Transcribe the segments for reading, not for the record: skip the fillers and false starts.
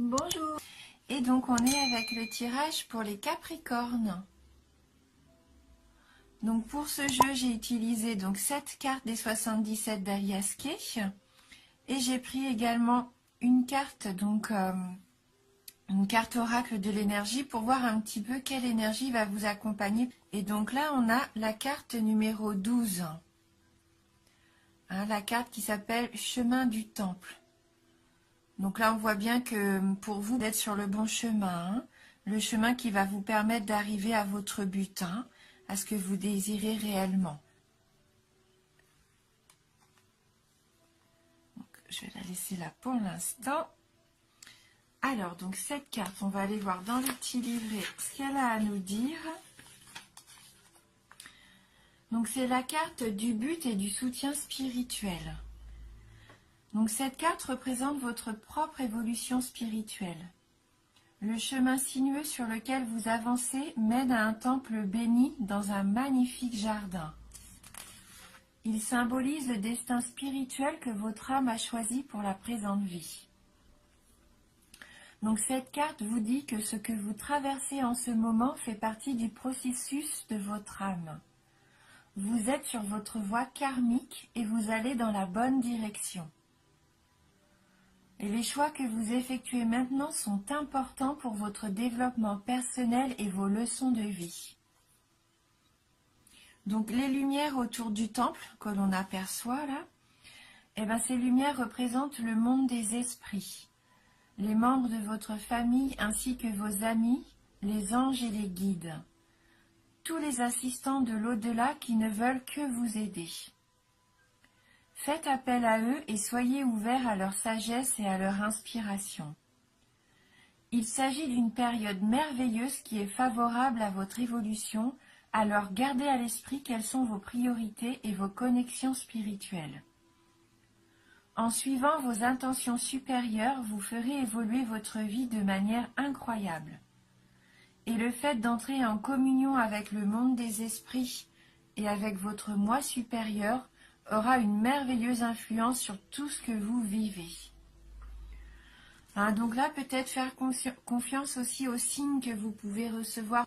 Bonjour. Et donc on est avec le tirage pour les Capricornes. Donc pour ce jeu, j'ai utilisé donc 7 cartes des 77 d'Alias Kay. Et j'ai pris également une carte, donc une carte oracle de l'énergie pour voir un petit peu quelle énergie va vous accompagner. Et donc là, on a la carte numéro 12. Hein, la carte qui s'appelle Chemin du Temple. Donc là, on voit bien que pour vous, vous êtes sur le bon chemin. Hein, le chemin qui va vous permettre d'arriver à votre but, hein, à ce que vous désirez réellement. Donc, je vais la laisser là pour l'instant. Alors, donc cette carte, on va aller voir dans le petit livret ce qu'elle a à nous dire. Donc, c'est la carte du but et du soutien spirituel. Donc, cette carte représente votre propre évolution spirituelle. Le chemin sinueux sur lequel vous avancez mène à un temple béni dans un magnifique jardin. Il symbolise le destin spirituel que votre âme a choisi pour la présente vie. Donc cette carte vous dit que ce que vous traversez en ce moment fait partie du processus de votre âme. Vous êtes sur votre voie karmique et vous allez dans la bonne direction. Et les choix que vous effectuez maintenant sont importants pour votre développement personnel et vos leçons de vie. Donc les lumières autour du temple que l'on aperçoit là, eh bien, ces lumières représentent le monde des esprits. Les membres de votre famille ainsi que vos amis, les anges et les guides. Tous les assistants de l'au-delà qui ne veulent que vous aider. Faites appel à eux et soyez ouverts à leur sagesse et à leur inspiration. Il s'agit d'une période merveilleuse qui est favorable à votre évolution, alors gardez à l'esprit quelles sont vos priorités et vos connexions spirituelles. En suivant vos intentions supérieures, vous ferez évoluer votre vie de manière incroyable. Et le fait d'entrer en communion avec le monde des esprits et avec votre moi supérieur aura une merveilleuse influence sur tout ce que vous vivez. Hein, donc là, peut-être faire confiance aussi aux signes que vous pouvez recevoir.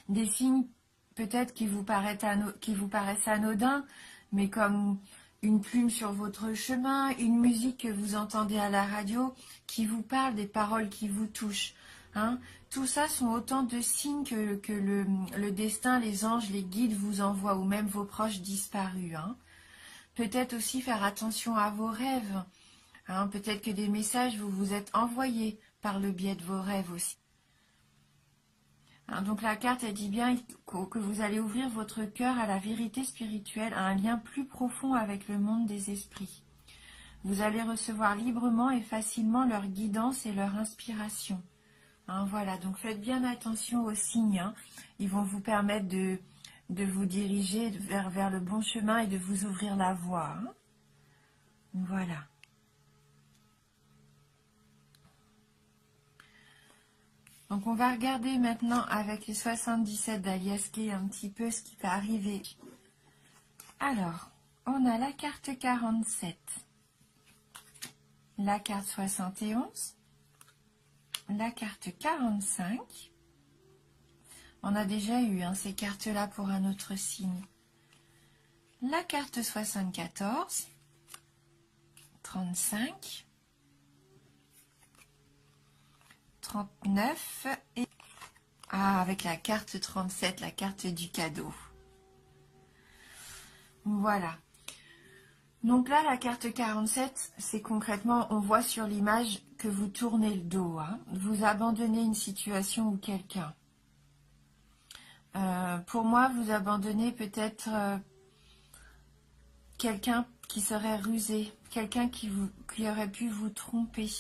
Des signes peut-être qui vous paraissent anodins, mais comme une plume sur votre chemin, une musique que vous entendez à la radio, qui vous parle, des paroles qui vous touchent. Hein. Tout ça sont autant de signes que le destin, les anges, les guides vous envoient, ou même vos proches disparus. Hein. Peut-être aussi faire attention à vos rêves. Hein. Peut-être que des messages vous êtes envoyés par le biais de vos rêves aussi. Donc la carte, elle dit bien que vous allez ouvrir votre cœur à la vérité spirituelle, à un lien plus profond avec le monde des esprits. Vous allez recevoir librement et facilement leur guidance et leur inspiration. Voilà, donc faites bien attention aux signes. Hein. Ils vont vous permettre de vous diriger vers le bon chemin et de vous ouvrir la voie. Hein. Voilà. Donc on va regarder maintenant avec les 77 d'Alias Kay un petit peu ce qui va arriver. Alors, on a la carte 47, la carte 71, la carte 45. On a déjà eu ces cartes-là pour un autre signe. La carte 74, 35, 39 et avec la carte 37, la carte du cadeau. Voilà. Donc là, la carte 47, c'est concrètement, on voit sur l'image que vous tournez le dos. Hein. Vous abandonnez une situation ou quelqu'un. Pour moi, vous abandonnez peut-être quelqu'un qui serait rusé, quelqu'un qui aurait pu vous tromper.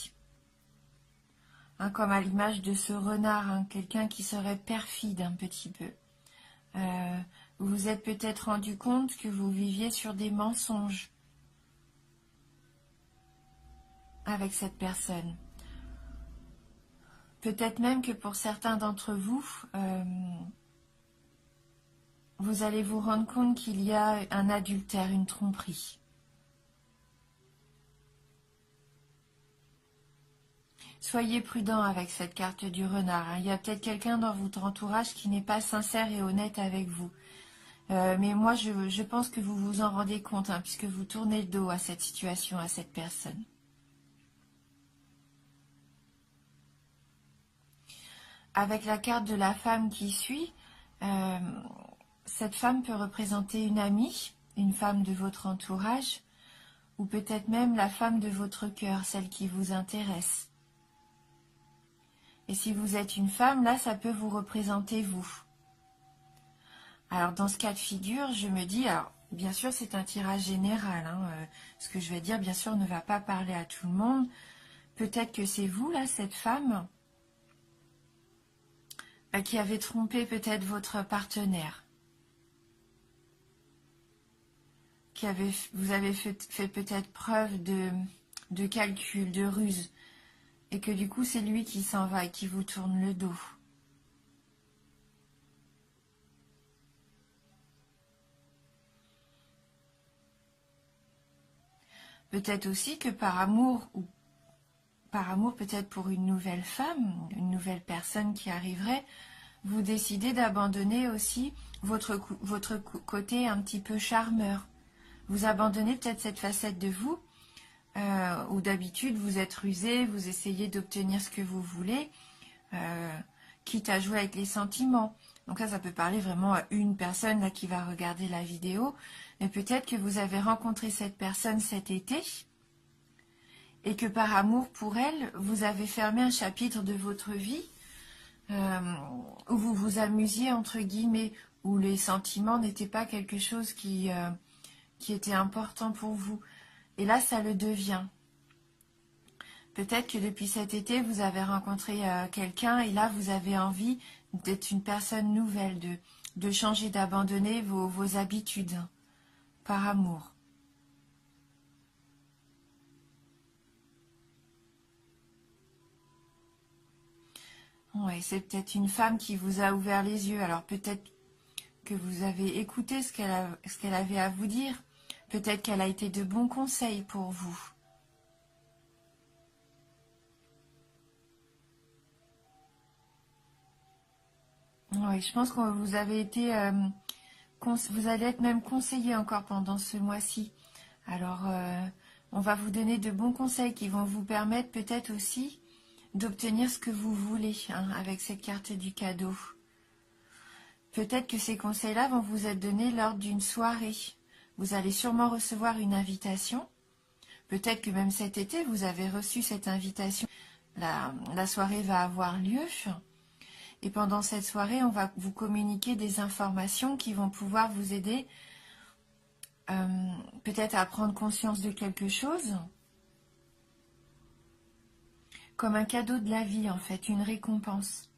Hein, comme à l'image de ce renard, hein, quelqu'un qui serait perfide un petit peu. Vous vous êtes peut-être rendu compte que vous viviez sur des mensonges avec cette personne. Peut-être même que pour certains d'entre vous, vous allez vous rendre compte qu'il y a un adultère, une tromperie. Soyez prudent avec cette carte du renard, hein. Il y a peut-être quelqu'un dans votre entourage qui n'est pas sincère et honnête avec vous. Mais moi, je pense que vous vous en rendez compte, hein, puisque vous tournez le dos à cette situation, à cette personne. Avec la carte de la femme qui suit, cette femme peut représenter une amie, une femme de votre entourage, ou peut-être même la femme de votre cœur, celle qui vous intéresse. Et si vous êtes une femme, là, ça peut vous représenter vous. Alors, dans ce cas de figure, je me dis, alors, bien sûr, c'est un tirage général, hein, ce que je vais dire, bien sûr, ne va pas parler à tout le monde. Peut-être que c'est vous, là, cette femme, qui avez trompé peut-être votre partenaire. Vous avez fait peut-être preuve de calcul, de ruse, et que du coup, c'est lui qui s'en va et qui vous tourne le dos. Peut-être aussi que par amour, ou par amour peut-être pour une nouvelle femme, une nouvelle personne qui arriverait, vous décidez d'abandonner aussi votre côté un petit peu charmeur. Vous abandonnez peut-être cette facette de vous, où d'habitude vous êtes rusé, vous essayez d'obtenir ce que vous voulez, quitte à jouer avec les sentiments. Donc là, ça peut parler vraiment à une personne là, qui va regarder la vidéo. Mais peut-être que vous avez rencontré cette personne cet été et que par amour pour elle, vous avez fermé un chapitre de votre vie où vous vous amusiez, entre guillemets, où les sentiments n'étaient pas quelque chose qui était important pour vous. Et là, ça le devient. Peut-être que depuis cet été, vous avez rencontré quelqu'un et là, vous avez envie d'être une personne nouvelle, de changer, d'abandonner vos habitudes par amour. Oui, c'est peut-être une femme qui vous a ouvert les yeux. Alors peut-être que vous avez écouté ce qu'elle avait à vous dire. Peut-être qu'elle a été de bons conseils pour vous. Oui, je pense que vous avez été, vous allez être même conseillé encore pendant ce mois-ci. Alors, on va vous donner de bons conseils qui vont vous permettre peut-être aussi d'obtenir ce que vous voulez, hein, avec cette carte du cadeau. Peut-être que ces conseils-là vont vous être donnés lors d'une soirée. Vous allez sûrement recevoir une invitation. Peut-être que même cet été, vous avez reçu cette invitation. La soirée va avoir lieu. Et pendant cette soirée, on va vous communiquer des informations qui vont pouvoir vous aider peut-être à prendre conscience de quelque chose, comme un cadeau de la vie en fait, une récompense.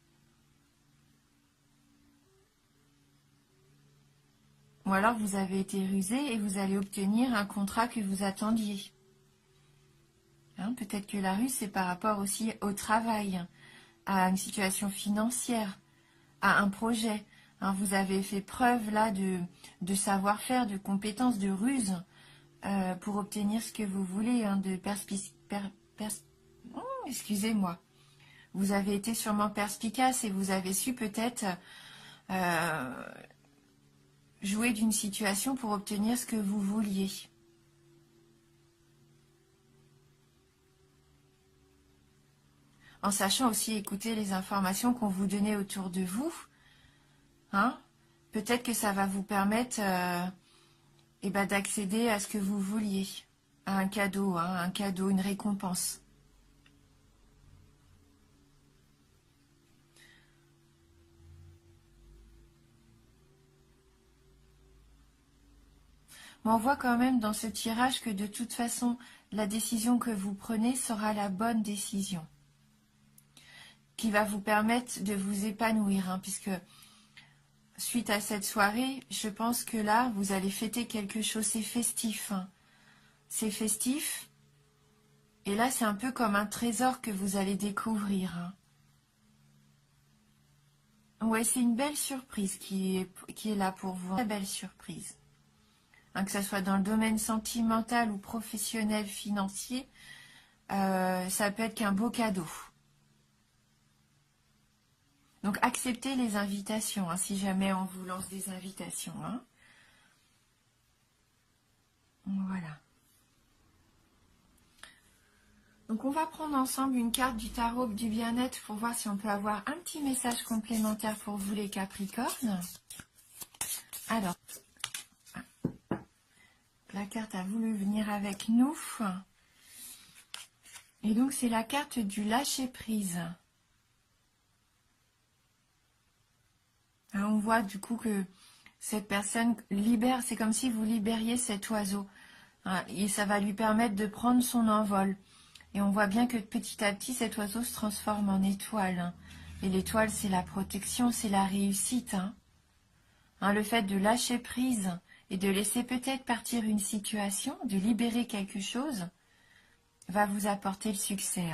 Ou alors vous avez été rusé et vous allez obtenir un contrat que vous attendiez. Hein, peut-être que la ruse, c'est par rapport aussi au travail, à une situation financière, à un projet. Hein, vous avez fait preuve là de savoir-faire, de compétences, de ruse pour obtenir ce que vous voulez, hein, excusez-moi. Vous avez été sûrement perspicace et vous avez su peut-être jouer d'une situation pour obtenir ce que vous vouliez. En sachant aussi écouter les informations qu'on vous donnait autour de vous, hein, peut-être que ça va vous permettre d'accéder à ce que vous vouliez, à un cadeau, hein, une récompense. Mais on voit quand même dans ce tirage que de toute façon, la décision que vous prenez sera la bonne décision, qui va vous permettre de vous épanouir, hein, puisque suite à cette soirée, je pense que là, vous allez fêter quelque chose, c'est festif. Hein. C'est festif, et là, c'est un peu comme un trésor que vous allez découvrir. Hein. Ouais, c'est une belle surprise qui est là pour vous, une très belle surprise. Hein, que ce soit dans le domaine sentimental ou professionnel, financier, ça peut être qu'un beau cadeau. Donc acceptez les invitations, hein, si jamais on vous lance des invitations. Hein. Voilà. Donc on va prendre ensemble une carte du tarot du bien-être pour voir si on peut avoir un petit message complémentaire pour vous les Capricornes. Alors, la carte a voulu venir avec nous. Et donc c'est la carte du lâcher-prise. On voit du coup que cette personne libère, c'est comme si vous libériez cet oiseau. Et ça va lui permettre de prendre son envol. Et on voit bien que petit à petit, cet oiseau se transforme en étoile. Et l'étoile, c'est la protection, c'est la réussite. Le fait de lâcher prise et de laisser peut-être partir une situation, de libérer quelque chose, va vous apporter le succès.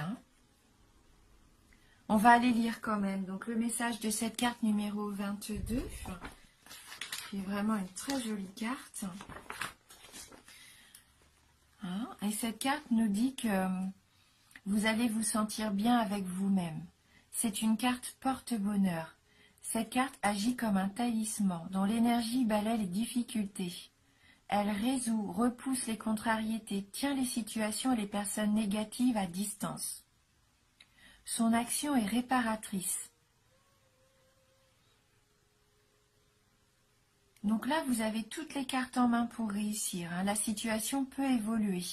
On va aller lire quand même. Donc le message de cette carte numéro 22, qui est vraiment une très jolie carte. Et cette carte nous dit que vous allez vous sentir bien avec vous-même. C'est une carte porte-bonheur. Cette carte agit comme un talisman dont l'énergie balaie les difficultés. Elle résout, repousse les contrariétés, tient les situations et les personnes négatives à distance. Son action est réparatrice. Donc là, vous avez toutes les cartes en main pour réussir. La situation peut évoluer.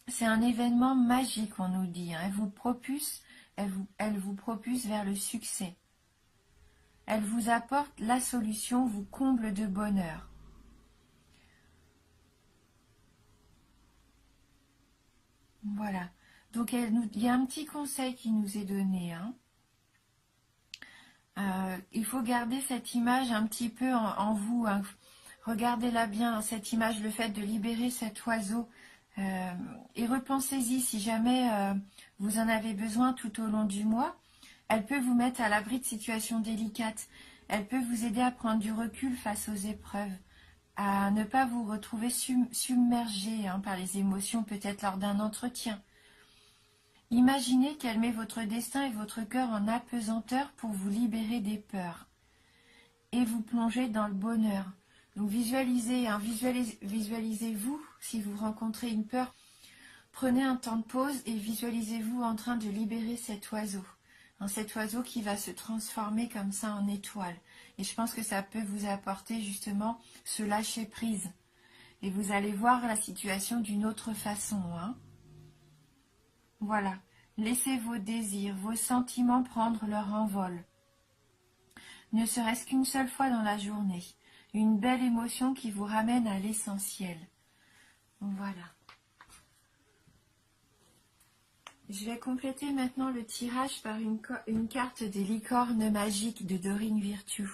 C'est un événement magique, on nous dit. Elle vous propulse vers le succès. Elle vous apporte la solution, vous comble de bonheur. Voilà. Donc il y a un petit conseil qui nous est donné. Il faut garder cette image un petit peu en vous. Regardez-la bien, cette image, le fait de libérer cet oiseau. Et repensez-y si jamais vous en avez besoin tout au long du mois. Elle peut vous mettre à l'abri de situations délicates. Elle peut vous aider à prendre du recul face aux épreuves, à ne pas vous retrouver submergé par les émotions, peut-être lors d'un entretien. Imaginez qu'elle met votre destin et votre cœur en apesanteur pour vous libérer des peurs et vous plonger dans le bonheur. Donc visualisez-vous si vous rencontrez une peur. Prenez un temps de pause et visualisez-vous en train de libérer cet oiseau. Cet oiseau qui va se transformer comme ça en étoile. Et je pense que ça peut vous apporter justement ce lâcher prise. Et vous allez voir la situation d'une autre façon. Voilà. Laissez vos désirs, vos sentiments prendre leur envol. Ne serait-ce qu'une seule fois dans la journée. Une belle émotion qui vous ramène à l'essentiel. Voilà. Je vais compléter maintenant le tirage par une carte des licornes magiques de Dorine Virtue.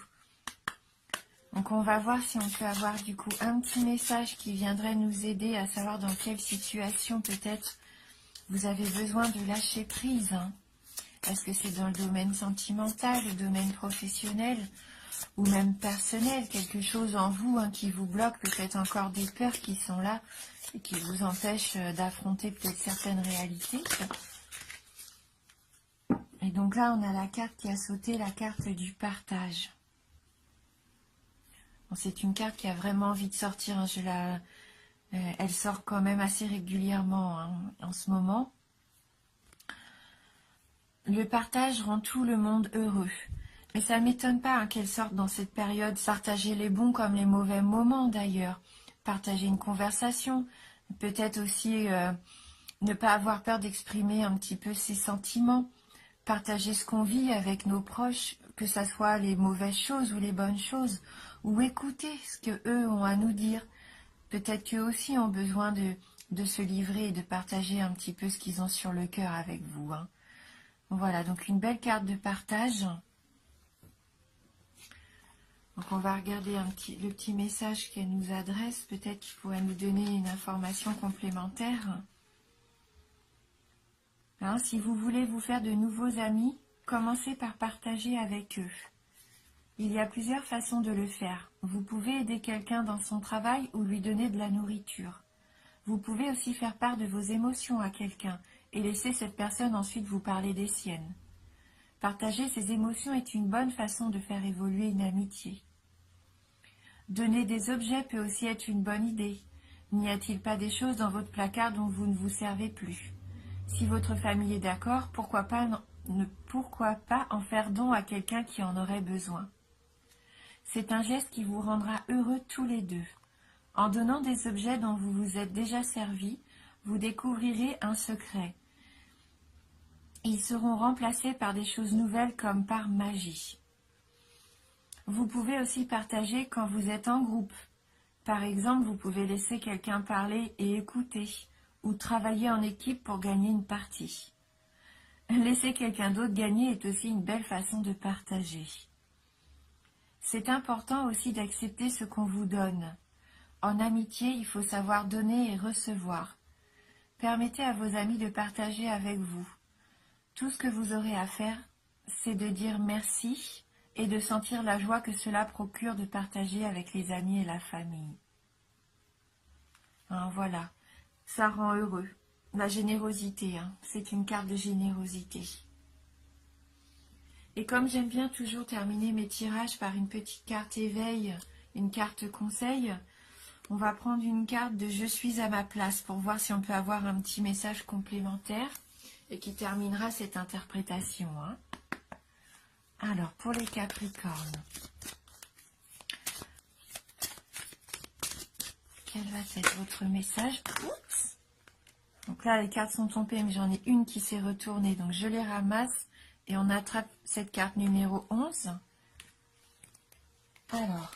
Donc on va voir si on peut avoir du coup un petit message qui viendrait nous aider à savoir dans quelle situation peut-être vous avez besoin de lâcher prise. Est-ce que c'est dans le domaine sentimental, le domaine professionnel ou même personnel, quelque chose en vous qui vous bloque, peut-être encore des peurs qui sont là et qui vous empêchent d'affronter peut-être certaines réalités. Et donc là, on a la carte qui a sauté, la carte du partage. Bon, c'est une carte qui a vraiment envie de sortir. Elle sort quand même assez régulièrement en ce moment. Le partage rend tout le monde heureux. Mais ça ne m'étonne pas qu'elle sorte dans cette période. Partager les bons comme les mauvais moments d'ailleurs. Partager une conversation. Peut-être aussi ne pas avoir peur d'exprimer un petit peu ses sentiments. Partager ce qu'on vit avec nos proches, que ce soit les mauvaises choses ou les bonnes choses. Ou écouter ce qu'eux ont à nous dire. Peut-être qu'eux aussi ont besoin de se livrer et de partager un petit peu ce qu'ils ont sur le cœur avec vous. Voilà, donc une belle carte de partage. Donc on va regarder le petit message qu'elle nous adresse. Peut-être qu'il pourrait nous donner une information complémentaire. Si vous voulez vous faire de nouveaux amis, commencez par partager avec eux. Il y a plusieurs façons de le faire. Vous pouvez aider quelqu'un dans son travail ou lui donner de la nourriture. Vous pouvez aussi faire part de vos émotions à quelqu'un et laisser cette personne ensuite vous parler des siennes. Partager ses émotions est une bonne façon de faire évoluer une amitié. Donner des objets peut aussi être une bonne idée. N'y a-t-il pas des choses dans votre placard dont vous ne vous servez plus? Si votre famille est d'accord, pourquoi pas en faire don à quelqu'un qui en aurait besoin? C'est un geste qui vous rendra heureux tous les deux. En donnant des objets dont vous vous êtes déjà servi, vous découvrirez un secret. Ils seront remplacés par des choses nouvelles comme par magie. Vous pouvez aussi partager quand vous êtes en groupe. Par exemple, vous pouvez laisser quelqu'un parler et écouter, ou travailler en équipe pour gagner une partie. Laisser quelqu'un d'autre gagner est aussi une belle façon de partager. C'est important aussi d'accepter ce qu'on vous donne. En amitié, il faut savoir donner et recevoir. Permettez à vos amis de partager avec vous. Tout ce que vous aurez à faire, c'est de dire merci et de sentir la joie que cela procure de partager avec les amis et la famille. Hein, voilà, ça rend heureux. La générosité, hein, c'est une carte de générosité. Et comme j'aime bien toujours terminer mes tirages par une petite carte éveil, une carte conseil, on va prendre une carte de « Je suis à ma place » pour voir si on peut avoir un petit message complémentaire et qui terminera cette interprétation. Hein. Alors, pour les Capricornes, quel va être votre message? Oups. Donc là, les cartes sont tombées, mais j'en ai une qui s'est retournée, donc je les ramasse et on attrape cette carte numéro 11. Alors,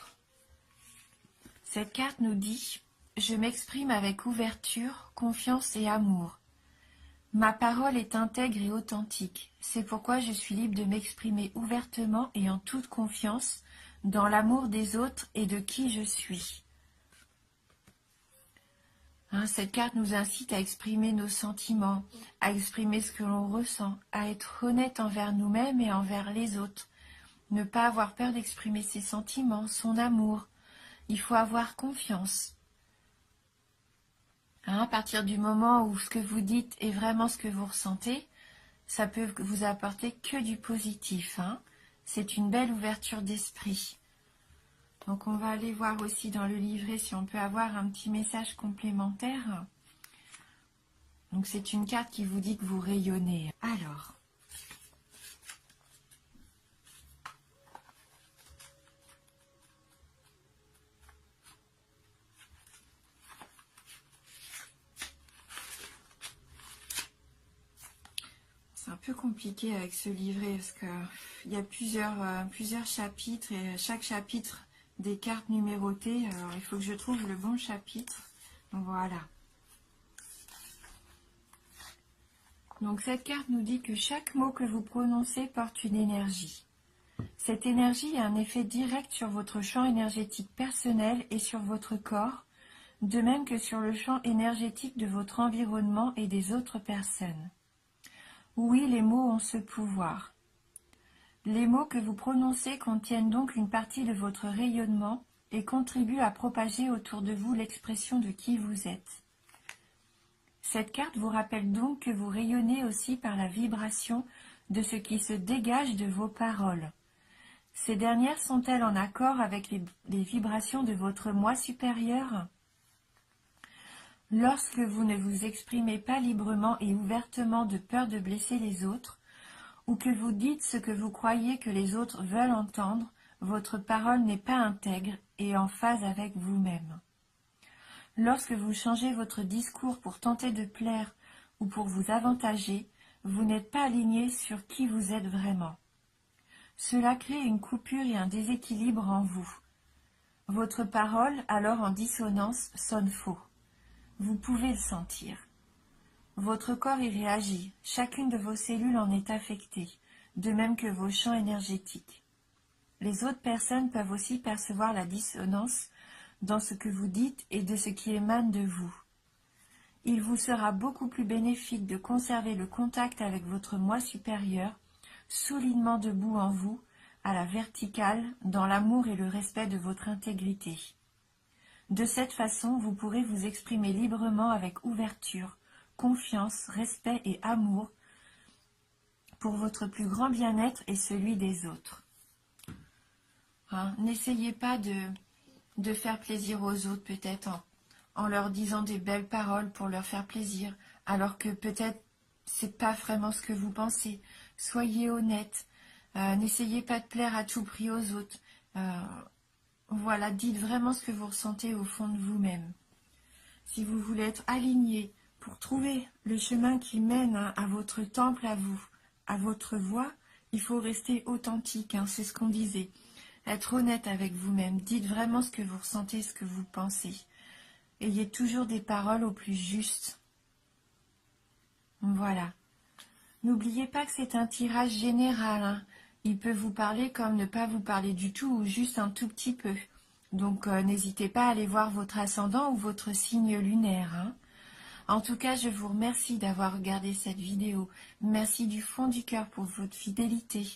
cette carte nous dit « Je m'exprime avec ouverture, confiance et amour. Ma parole est intègre et authentique. C'est pourquoi je suis libre de m'exprimer ouvertement et en toute confiance dans l'amour des autres et de qui je suis. » Hein, cette carte nous incite à exprimer nos sentiments, à exprimer ce que l'on ressent, à être honnête envers nous-mêmes et envers les autres. Ne pas avoir peur d'exprimer ses sentiments, son amour. Il faut avoir confiance. Hein, à partir du moment où ce que vous dites est vraiment ce que vous ressentez, ça peut vous apporter que du positif. Hein. C'est une belle ouverture d'esprit. Donc on va aller voir aussi dans le livret si on peut avoir un petit message complémentaire. Donc c'est une carte qui vous dit que vous rayonnez. Alors, c'est un peu compliqué avec ce livret parce qu'il y a plusieurs chapitres et chaque chapitre des cartes numérotées. Alors il faut que je trouve le bon chapitre. Donc voilà. Donc cette carte nous dit que chaque mot que vous prononcez porte une énergie. Cette énergie a un effet direct sur votre champ énergétique personnel et sur votre corps, de même que sur le champ énergétique de votre environnement et des autres personnes. Oui, les mots ont ce pouvoir. Les mots que vous prononcez contiennent donc une partie de votre rayonnement et contribuent à propager autour de vous l'expression de qui vous êtes. Cette carte vous rappelle donc que vous rayonnez aussi par la vibration de ce qui se dégage de vos paroles. Ces dernières sont-elles en accord avec les vibrations de votre moi supérieur? Lorsque vous ne vous exprimez pas librement et ouvertement de peur de blesser les autres, ou que vous dites ce que vous croyez que les autres veulent entendre, votre parole n'est pas intègre et en phase avec vous-même. Lorsque vous changez votre discours pour tenter de plaire ou pour vous avantager, vous n'êtes pas aligné sur qui vous êtes vraiment. Cela crée une coupure et un déséquilibre en vous. Votre parole, alors en dissonance, sonne faux. Vous pouvez le sentir. Votre corps y réagit, chacune de vos cellules en est affectée, de même que vos champs énergétiques. Les autres personnes peuvent aussi percevoir la dissonance dans ce que vous dites et de ce qui émane de vous. Il vous sera beaucoup plus bénéfique de conserver le contact avec votre moi supérieur, solidement debout en vous, à la verticale, dans l'amour et le respect de votre intégrité. De cette façon, vous pourrez vous exprimer librement avec ouverture, confiance, respect et amour pour votre plus grand bien-être et celui des autres. Hein, n'essayez pas de faire plaisir aux autres, peut-être en leur disant des belles paroles pour leur faire plaisir, alors que peut-être c'est pas vraiment ce que vous pensez. Soyez honnête. N'essayez pas de plaire à tout prix aux autres. Voilà, dites vraiment ce que vous ressentez au fond de vous-même. Si vous voulez être aligné pour trouver le chemin qui mène à votre temple, à vous, à votre voie, il faut rester authentique, hein, c'est ce qu'on disait. Être honnête avec vous-même, dites vraiment ce que vous ressentez, ce que vous pensez. Ayez toujours des paroles au plus juste. Voilà. N'oubliez pas que c'est un tirage général, hein. Il peut vous parler comme ne pas vous parler du tout ou juste un tout petit peu. Donc n'hésitez pas à aller voir votre ascendant ou votre signe lunaire, hein. En tout cas, je vous remercie d'avoir regardé cette vidéo. Merci du fond du cœur pour votre fidélité.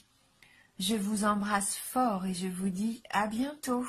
Je vous embrasse fort et je vous dis à bientôt.